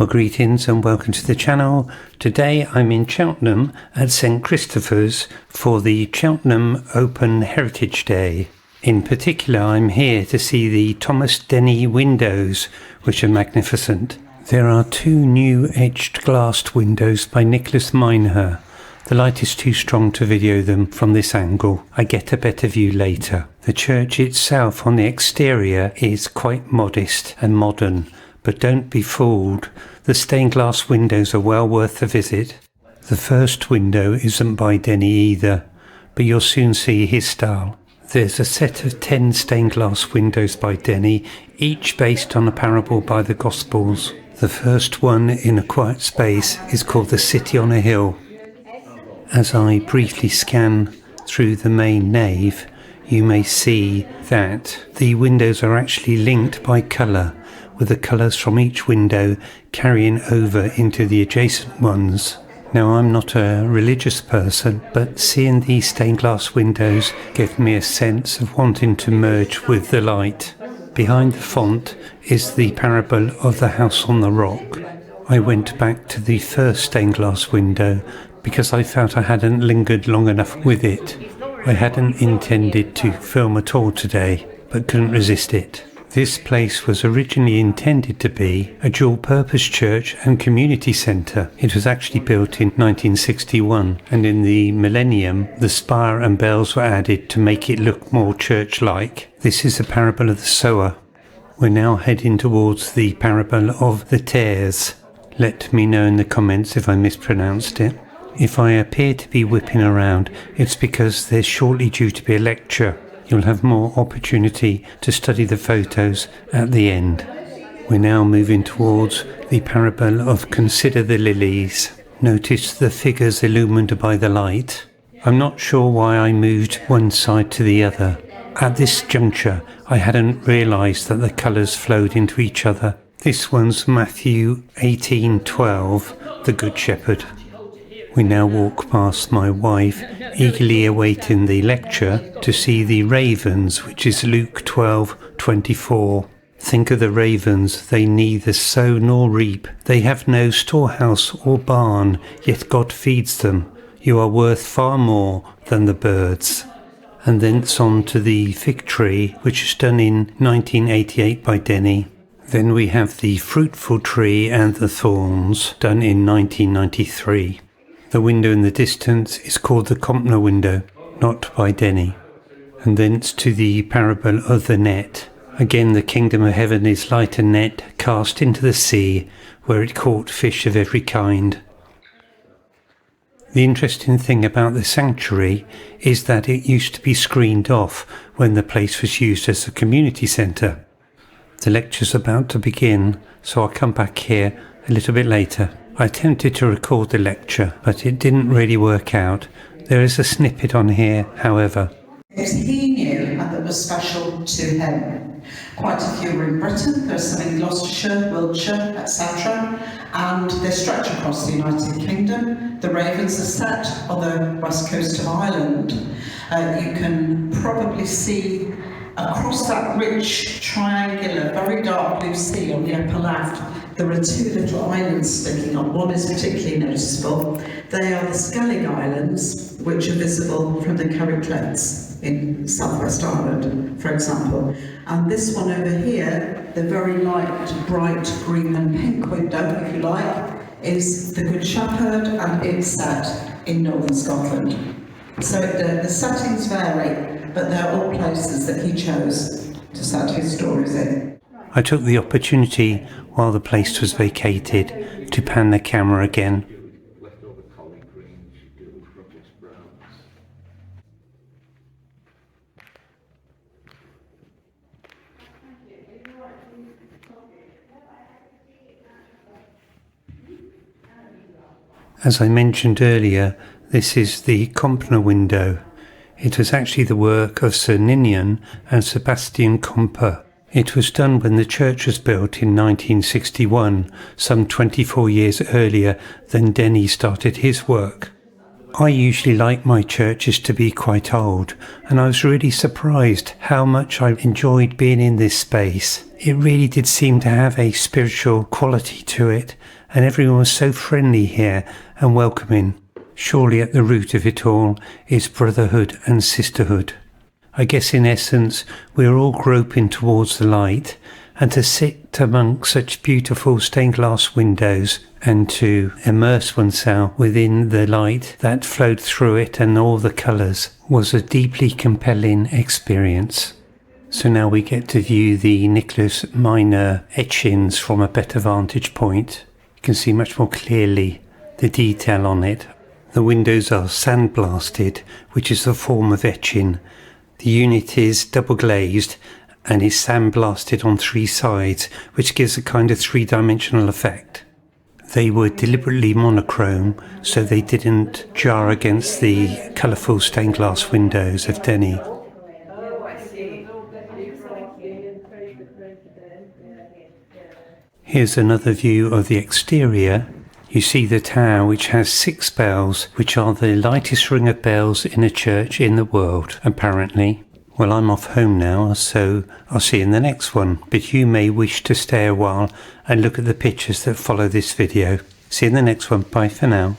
Well, greetings and welcome to the channel. Today I'm in Cheltenham at St Christopher's for the Cheltenham Open Heritage Day. In particular, I'm here to see the Thomas Denny windows, which are magnificent. There are two new etched glassed windows by Nicholas Minher. The light is too strong to video them from this angle. I get a better view later. The church itself on the exterior is quite modest and modern, but don't be fooled. The stained glass windows are well worth a visit. The first window isn't by Denny either, but you'll soon see his style. There's a set of 10 stained glass windows by Denny, each based on a parable by the Gospels. The first one in a quiet space is called the City on a Hill. As I briefly scan through the main nave, you may see that the windows are actually linked by colour, with the colours from each window carrying over into the adjacent ones. Now, I'm not a religious person, but seeing these stained glass windows gave me a sense of wanting to merge with the light. Behind the font is the parable of the house on the rock. I went back to the first stained glass window because I felt I hadn't lingered long enough with it. I hadn't intended to film at all today, but couldn't resist it. This place was originally intended to be a dual-purpose church and community centre. It was actually built in 1961, and in the millennium, the spire and bells were added to make it look more church-like. This is the parable of the sower. We're now heading towards the parable of the tares. Let me know in the comments if I mispronounced it. If I appear to be whipping around, it's because there's shortly due to be a lecture. You'll have more opportunity to study the photos at the end. We're now moving towards the parable of Consider the Lilies. Notice the figures illumined by the light. I'm not sure why I moved one side to the other. At this juncture, I hadn't realised that the colours flowed into each other. This one's Matthew 18:12, the Good Shepherd. We now walk past my wife, eagerly awaiting the lecture, to see the ravens, which is Luke 12:24. Think of the ravens, they neither sow nor reap. They have no storehouse or barn, yet God feeds them. You are worth far more than the birds. And thence on to the fig tree, which was done in 1988 by Denny. Then we have the fruitful tree and the thorns, done in 1993. The window in the distance is called the Compner window, not by Denny. And thence to the parable of the net. Again, the kingdom of heaven is like a net cast into the sea, where it caught fish of every kind. The interesting thing about the sanctuary is that it used to be screened off when the place was used as a community centre. The lecture's about to begin, so I'll come back here a little bit later. I attempted to record the lecture, but it didn't really work out. There is a snippet on here, however. He knew and that was special to him. Quite a few were in Britain, there's some in Gloucestershire, Wiltshire, etc. And they stretch across the United Kingdom. The ravens are set on the west coast of Ireland. You can probably see across that rich, triangular, very dark blue sea on the upper left, there are two little islands sticking up. One is particularly noticeable. They are the Skellig Islands, which are visible from the Curry Cliffs in southwest Ireland, for example. And this one over here, the very light, bright green and pink window, if you like, is the Good Shepherd, and it's set in northern Scotland. So the settings vary, but they're all places that he chose to set his stories in. I took the opportunity while the place was vacated to pan the camera again. As I mentioned earlier, this is the Compner window. It was actually the work of Sir Ninian and Sebastian Comper. It was done when the church was built in 1961, some 24 years earlier than Denny started his work. I usually like my churches to be quite old, and I was really surprised how much I enjoyed being in this space. It really did seem to have a spiritual quality to it, and everyone was so friendly here and welcoming. Surely at the root of it all is brotherhood and sisterhood. I guess in essence we're all groping towards the light, and to sit among such beautiful stained glass windows and to immerse oneself within the light that flowed through it and all the colours was a deeply compelling experience. So now we get to view the Nicholas Minor etchings from a better vantage point. You can see much more clearly the detail on it. The windows are sandblasted, which is a form of etching. The unit is double glazed and is sandblasted on three sides, which gives a kind of three-dimensional effect. They were deliberately monochrome, so they didn't jar against the colourful stained glass windows of Denny. Here's another view of the exterior. You see the tower, which has 6 bells, which are the lightest ring of bells in a church in the world, apparently. Well, I'm off home now, so I'll see you in the next one, but you may wish to stay a while and look at the pictures that follow this video. See you in the next one. Bye for now.